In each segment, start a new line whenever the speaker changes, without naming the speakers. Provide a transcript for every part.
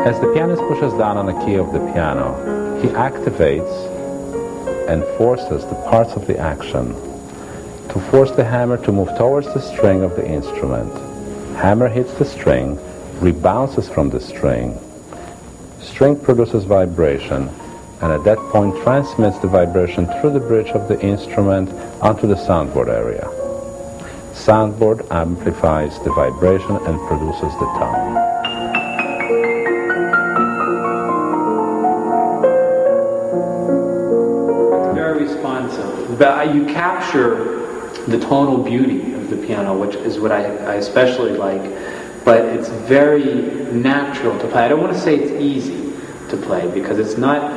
As the pianist pushes down on the key of the piano, he activates and forces the parts of the action to force the hammer to move towards the string of the instrument. Hammer hits the string, rebounces from the string. String produces vibration, and at that point transmits the vibration through the bridge of the instrument onto the soundboard area. Soundboard amplifies the vibration and produces the tone.
But you capture the tonal beauty of the piano, which is what I especially like, but it's very natural to play. I don't want to say it's easy to play, because it's not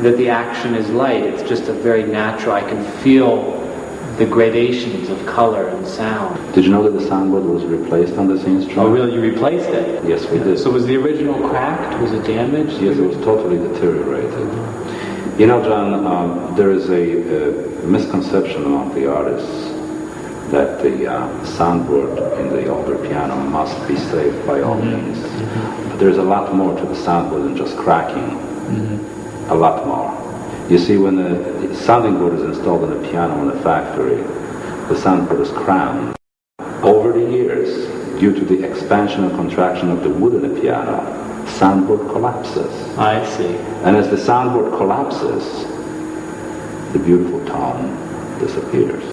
that the action is light, it's just a very natural, I can feel the gradations of color and sound.
Did you know that the soundboard was replaced on this instrument?
Oh really, you replaced it?
Yes, we did.
So was the original cracked? Was it damaged?
Yes, it was totally deteriorated. You know, John, there is a misconception among the artists that the soundboard in the older piano must be saved by all means. But there's a lot more to the soundboard than just cracking. A lot more. You see, when the sounding board is installed in a piano in a factory, the soundboard is crowned. Over the years, due to the expansion and contraction of the wood in a piano, soundboard collapses.
I see.
And as the soundboard collapses, the beautiful tone disappears.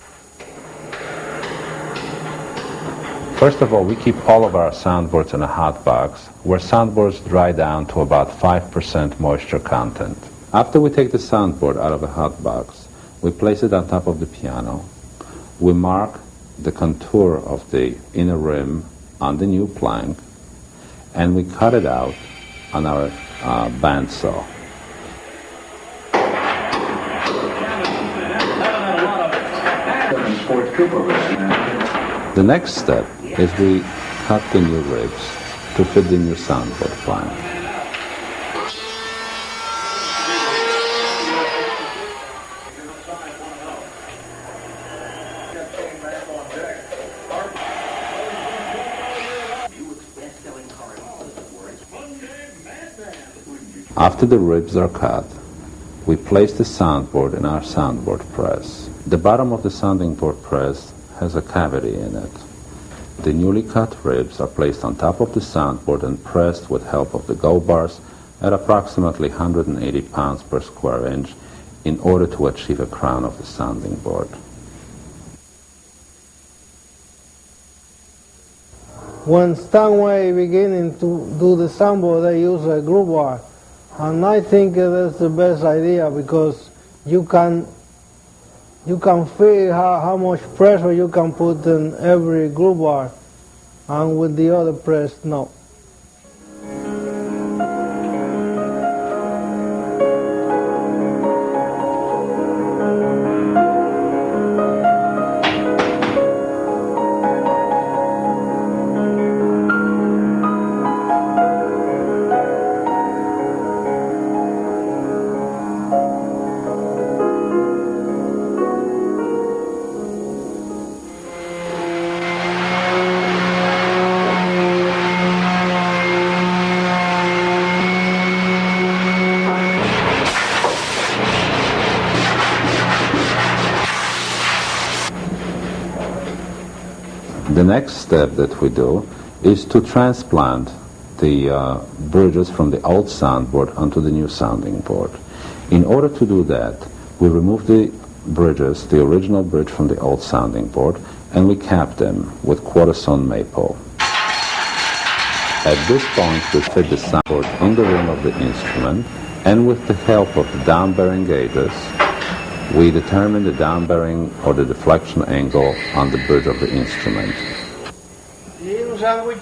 First of all, we keep all of our soundboards in a hot box, where soundboards dry down to about 5% moisture content. After we take the soundboard out of the hot box, we place it on top of the piano. We mark the contour of the inner rim on the new plank, and we cut it out on our bandsaw. The next step is we cut the new ribs to fit the new soundboard plank. After the ribs are cut, we place the soundboard in our soundboard press. The bottom of the sounding board press has a cavity in it. The newly cut ribs are placed on top of the soundboard and pressed with help of the go bars at approximately 180 pounds per square inch in order to achieve a crown of the sounding board.
When Steinway beginning to do the soundboard, they use a groove bar. And I think that's the best idea, because you can feel how much pressure you can put in every groove bar, and with the other press, no.
The next step that we do is to transplant the bridges from the old soundboard onto the new sounding board. In order to do that, we remove the bridges, the original bridge from the old sounding board, and we cap them with quarter-sawn maple. At this point, we fit the soundboard in the rim of the instrument, and with the help of the down-bearing gauges, we determine the down-bearing or the deflection angle on the bridge of the instrument.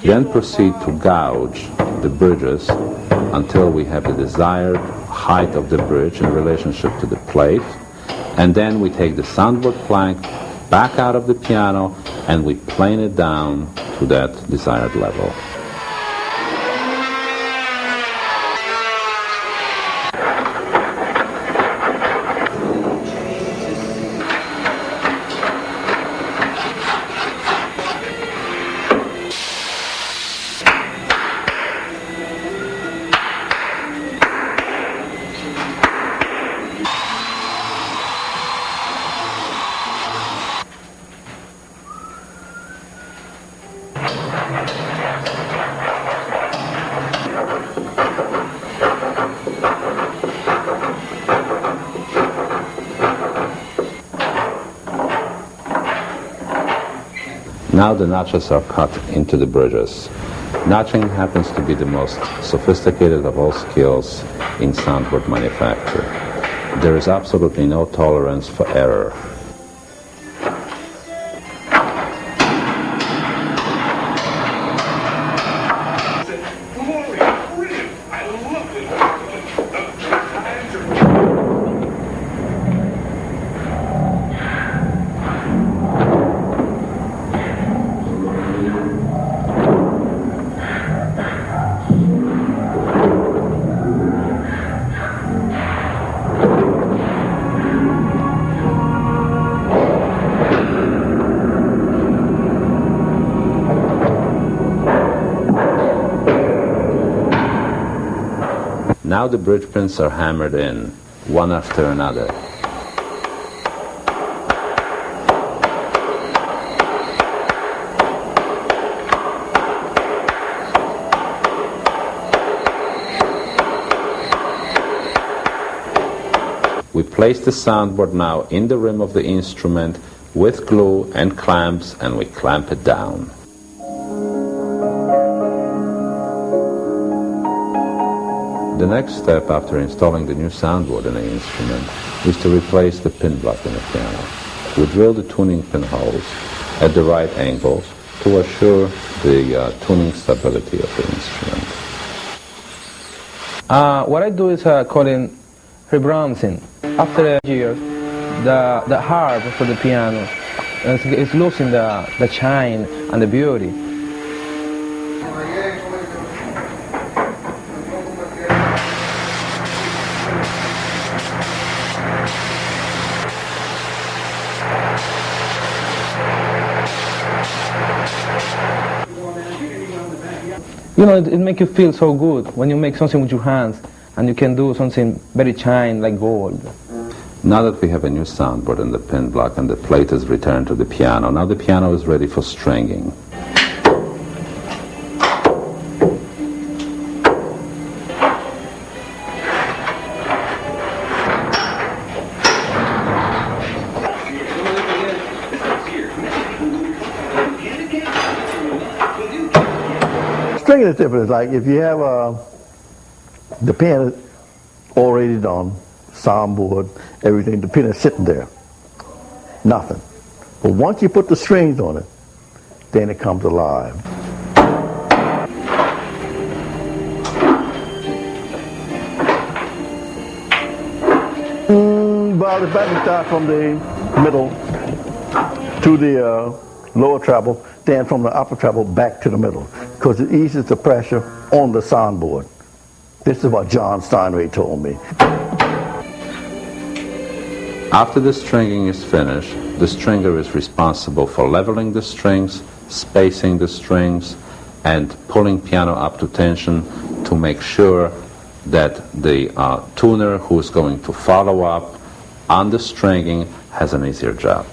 Then proceed to gouge the bridges until we have the desired height of the bridge in relationship to the plate, and then we take the soundboard plank back out of the piano and we plane it down to that desired level. Now the notches are cut into the bridges. Notching happens to be the most sophisticated of all skills in soundboard manufacture. There is absolutely no tolerance for error. Now the bridge pins are hammered in, one after another. We place the soundboard now in the rim of the instrument with glue and clamps, and we clamp it down. The next step after installing the new soundboard in the instrument is to replace the pin block in the piano. We drill the tuning pinholes at the right angles to assure the tuning stability of the instrument.
What I do is calling rebronzing. After a year, the harp for the piano is losing the shine and the beauty. You know, it makes you feel so good when you make something with your hands and you can do something very shine like gold.
Now that we have a new soundboard and the pin block and the plate is returned to the piano, now the piano is ready for stringing.
Stringing is different. It's like if you have the pin already done, soundboard, everything, the pin is sitting there. Nothing. But once you put the strings on it, then it comes alive. Well, the back start from the middle to the lower treble, then from the upper treble back to the middle, because it eases the pressure on the soundboard. This is what John Steinway told me.
After the stringing is finished, the stringer is responsible for leveling the strings, spacing the strings, and pulling piano up to tension to make sure that the tuner who is going to follow up on the stringing has an easier job.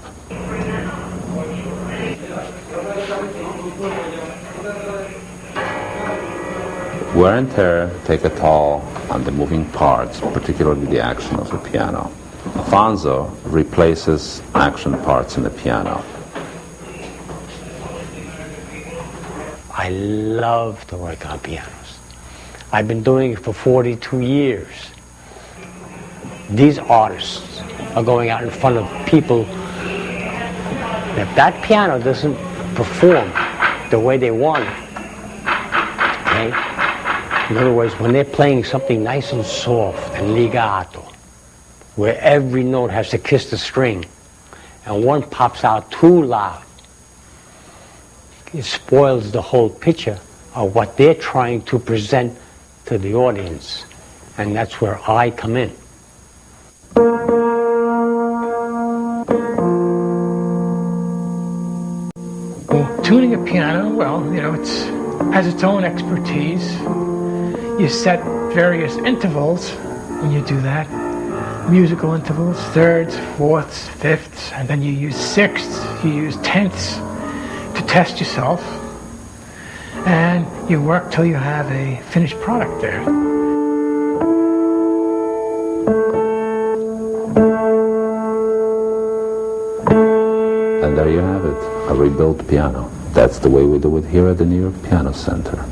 Wear and tear take a toll on the moving parts, particularly the action of the piano. Alfonso replaces action parts in the piano.
I love to work on pianos. I've been doing it for 42 years. These artists are going out in front of people. If that piano doesn't perform the way they want it, okay? In other words, when they're playing something nice and soft and legato, where every note has to kiss the string, and one pops out too loud, it spoils the whole picture of what they're trying to present to the audience. And that's where I come in.
Tuning a piano, well, you know, it has its own expertise. You set various intervals when you do that. Musical intervals, thirds, fourths, fifths, and then you use sixths, you use tenths to test yourself. And you work till you have a finished product there.
And there you have it, a rebuilt piano. That's the way we do it here at the New York Piano Center.